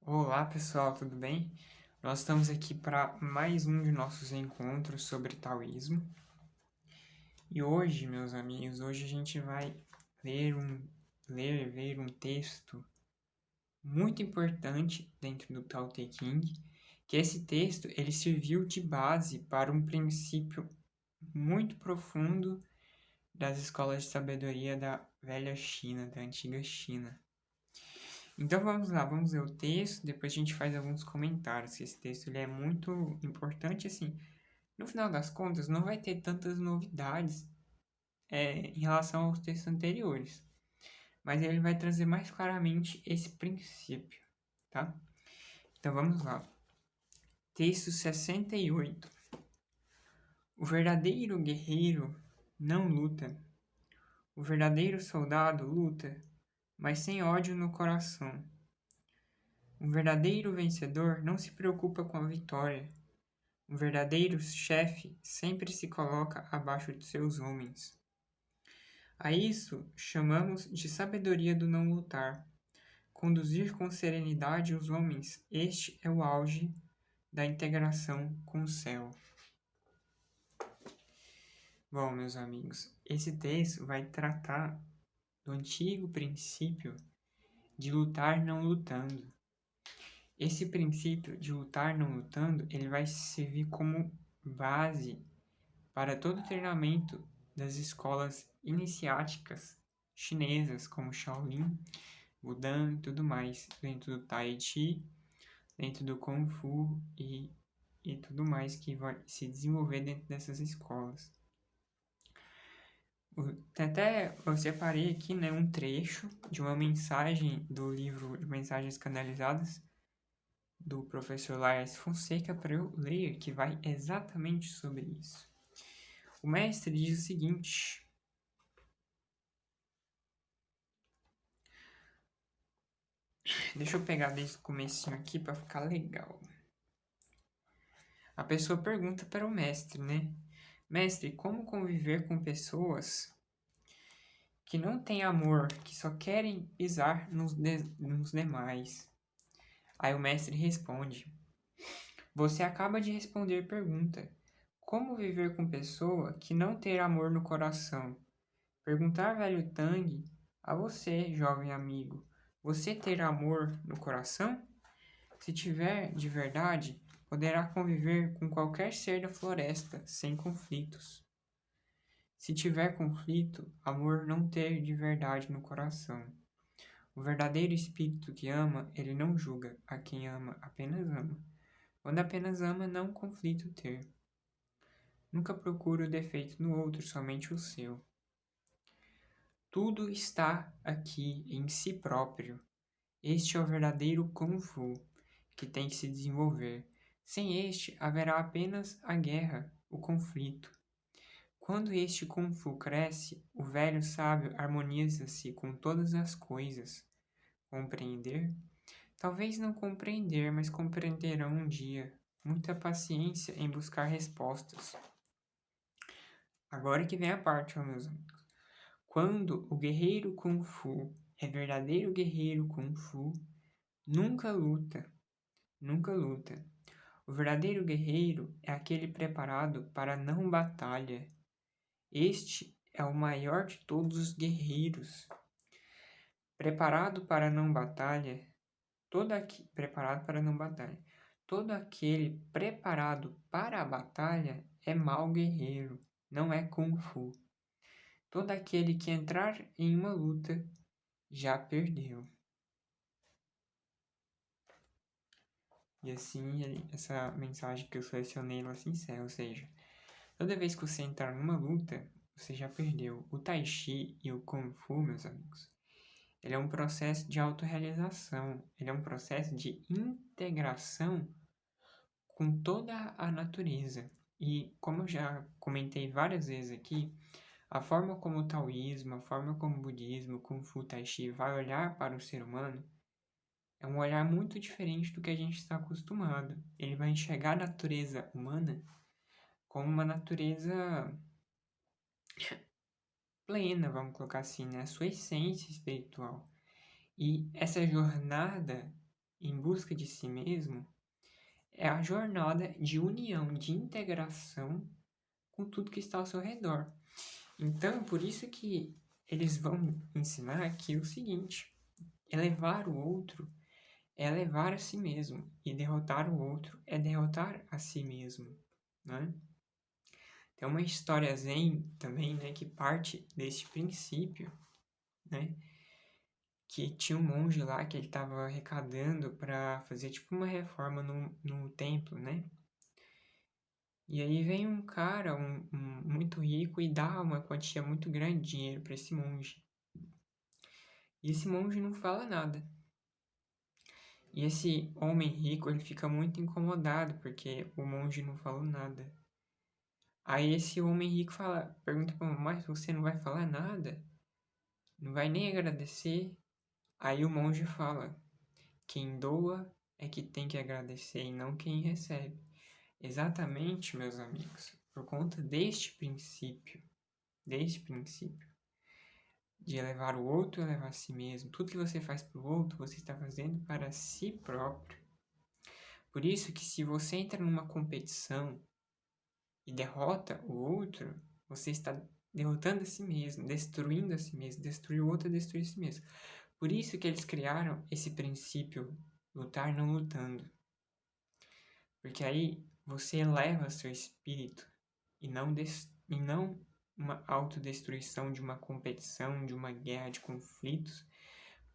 Olá pessoal, tudo bem? Nós estamos aqui para mais um de nossos encontros sobre taoísmo. E hoje, meus amigos, hoje a gente vai ver um texto muito importante dentro do Tao Te Ching, que esse texto ele serviu de base para um princípio muito profundo das escolas de sabedoria da velha China, da antiga China. Então vamos lá, vamos ler o texto, depois a gente faz alguns comentários. Esse texto ele é muito importante, assim, no final das contas não vai ter tantas novidades em relação aos textos anteriores, mas ele vai trazer mais claramente esse princípio, tá? Então vamos lá. Texto 68. O verdadeiro guerreiro não luta. O verdadeiro soldado luta, mas sem ódio no coração. Um verdadeiro vencedor não se preocupa com a vitória. Um verdadeiro chefe sempre se coloca abaixo de seus homens. A isso chamamos de sabedoria do não lutar. Conduzir com serenidade os homens, este é o auge da integração com o céu. Bom, meus amigos, esse texto vai tratar do antigo princípio de lutar não lutando. Esse princípio de lutar não lutando, ele vai servir como base para todo o treinamento das escolas iniciáticas chinesas, como Shaolin, Budan e tudo mais, dentro do Tai Chi, dentro do Kung Fu e tudo mais que vai se desenvolver dentro dessas escolas. Até eu separei aqui, né, um trecho de uma mensagem do livro de Mensagens Canalizadas, do professor Laércio Fonseca, para eu ler, que vai exatamente sobre isso. O mestre diz o seguinte: deixa eu pegar desde o comecinho aqui para ficar legal. A pessoa pergunta para o mestre, né? Mestre, como conviver com pessoas que não têm amor, que só querem pisar nos demais? Aí o mestre responde: você acaba de responder pergunta. Como viver com pessoa que não tem amor no coração? Perguntar velho Tang a você, jovem amigo. Você ter amor no coração? Se tiver de verdade, poderá conviver com qualquer ser da floresta sem conflitos. Se tiver conflito, amor não ter de verdade no coração. O verdadeiro espírito que ama, ele não julga. A quem ama, apenas ama. Quando apenas ama, não conflito ter. Nunca procure o defeito no outro, somente o seu. Tudo está aqui em si próprio. Este é o verdadeiro Kung Fu, que tem que se desenvolver. Sem este, haverá apenas a guerra, o conflito. Quando este Kung Fu cresce, o velho sábio harmoniza-se com todas as coisas. Compreender? Talvez não compreender, mas compreenderão um dia. Muita paciência em buscar respostas. Agora que vem a parte, meus amigos. Quando o guerreiro Kung Fu é verdadeiro guerreiro Kung Fu, nunca luta. Nunca luta. O verdadeiro guerreiro é aquele preparado para a não batalha. Este é o maior de todos os guerreiros. Preparado para a não batalha, preparado para a não batalha. Todo aquele preparado para a batalha é mau guerreiro, não é Kung Fu. Todo aquele que entrar em uma luta já perdeu. E assim, essa mensagem que eu selecionei, ela se encerra, ou seja, toda vez que você entrar numa luta, você já perdeu. O Tai Chi e o Kung Fu, meus amigos, ele é um processo de autorrealização, ele é um processo de integração com toda a natureza. E como eu já comentei várias vezes aqui, a forma como o taoísmo, a forma como o budismo, Kung Fu, Tai Chi vai olhar para o ser humano é um olhar muito diferente do que a gente está acostumado. Ele vai enxergar a natureza humana como uma natureza plena, vamos colocar assim, né? A sua essência espiritual. E essa jornada em busca de si mesmo, é a jornada de união, de integração com tudo que está ao seu redor. Então, por isso que eles vão ensinar que o seguinte: elevar o outro é elevar a si mesmo, e derrotar o outro é derrotar a si mesmo, né? Tem uma história zen também, né, que parte desse princípio, né? Que tinha um monge lá que ele estava arrecadando para fazer tipo uma reforma no templo, né? E aí vem um cara muito rico e dá uma quantia muito grande de dinheiro para esse monge. E esse monge não fala nada. E esse homem rico, ele fica muito incomodado porque o monge não falou nada. Aí esse homem rico pergunta para ele, mas você não vai falar nada? Não vai nem agradecer? Aí o monge fala, quem doa é que tem que agradecer e não quem recebe. Exatamente, meus amigos, por conta deste princípio, de elevar o outro, elevar a si mesmo. Tudo que você faz para o outro, você está fazendo para si próprio. Por isso que se você entra numa competição e derrota o outro, você está derrotando a si mesmo, destruindo a si mesmo. Destruir o outro é destruir a si mesmo. Por isso que eles criaram esse princípio, lutar não lutando. Porque aí você eleva seu espírito e não uma autodestruição de uma competição, de uma guerra, de conflitos,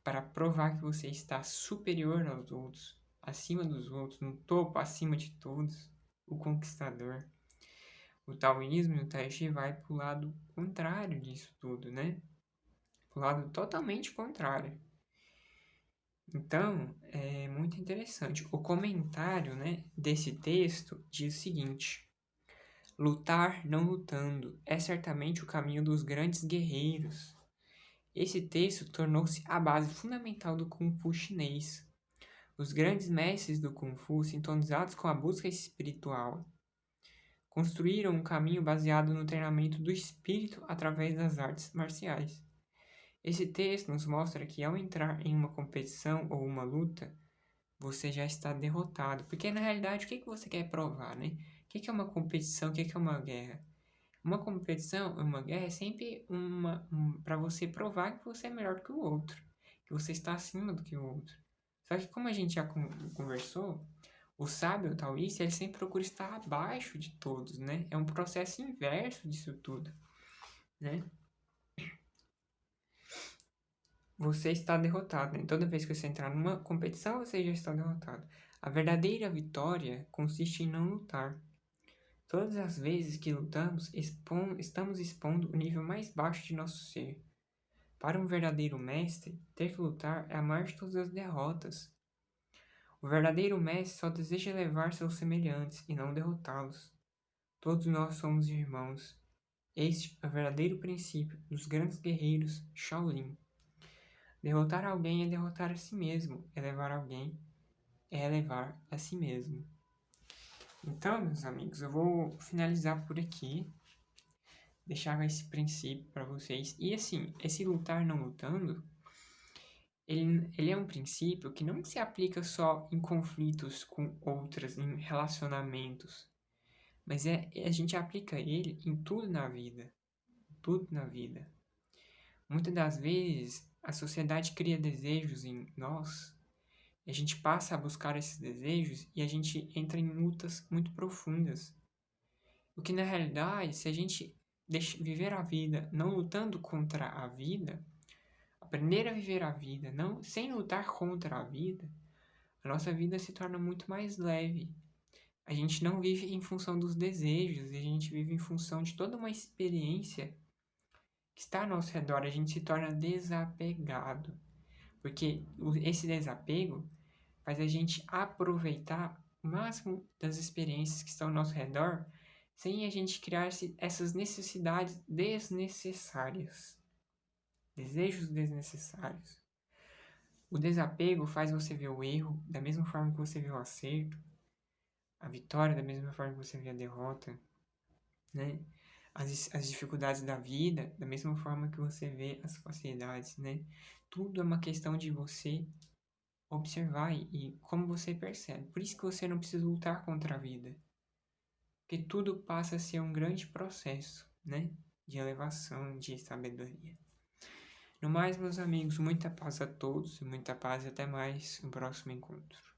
para provar que você está superior aos outros, acima dos outros, no topo, acima de todos, o conquistador. O taoísmo e o tai chi vai para o lado contrário disso tudo, né? Para o lado totalmente contrário. Então, é muito interessante. O comentário, né, desse texto diz o seguinte: lutar não lutando é certamente o caminho dos grandes guerreiros. Esse texto tornou-se a base fundamental do Kung Fu chinês. Os grandes mestres do Kung Fu, sintonizados com a busca espiritual, construíram um caminho baseado no treinamento do espírito através das artes marciais. Esse texto nos mostra que ao entrar em uma competição ou uma luta, você já está derrotado. Porque na realidade, o que você quer provar, né? O que é uma competição? O que é uma guerra? Uma competição, uma guerra é sempre para você provar que você é melhor que o outro, que você está acima do que o outro. Só que como a gente já conversou, o sábio taoísta, ele sempre procura estar abaixo de todos, né? É um processo inverso disso tudo, né? Você está derrotado, né? Toda vez que você entrar numa competição, você já está derrotado. A verdadeira vitória consiste em não lutar. Todas as vezes que lutamos, estamos expondo o nível mais baixo de nosso ser. Para um verdadeiro mestre, ter que lutar é a maior de todas as derrotas. O verdadeiro mestre só deseja elevar seus semelhantes e não derrotá-los. Todos nós somos irmãos. Este é o verdadeiro princípio dos grandes guerreiros Shaolin. Derrotar alguém é derrotar a si mesmo. Elevar alguém é elevar a si mesmo. Então, meus amigos, eu vou finalizar por aqui. Deixar esse princípio para vocês. E assim, esse lutar não lutando, ele é um princípio que não se aplica só em conflitos com outras, em relacionamentos. Mas a gente aplica ele em tudo na vida. Tudo na vida. Muitas das vezes, a sociedade cria desejos em nós, e a gente passa a buscar esses desejos e a gente entra em lutas muito profundas. O que na realidade, se a gente viver a vida não lutando contra a vida, aprender a viver a vida não sem lutar contra a vida, a nossa vida se torna muito mais leve. A gente não vive em função dos desejos, a gente vive em função de toda uma experiência que está ao nosso redor. A gente se torna desapegado, porque esse desapego faz a gente aproveitar o máximo das experiências que estão ao nosso redor, sem a gente criar essas necessidades desnecessárias, desejos desnecessários. O desapego faz você ver o erro da mesma forma que você vê o acerto, a vitória da mesma forma que você vê a derrota, né? As dificuldades da vida da mesma forma que você vê as facilidades, né? Tudo é uma questão de você observar e como você percebe. Por isso que você não precisa lutar contra a vida. Porque tudo passa a ser um grande processo, né? De elevação, de sabedoria. No mais, meus amigos, muita paz a todos, muita paz e até mais no próximo encontro.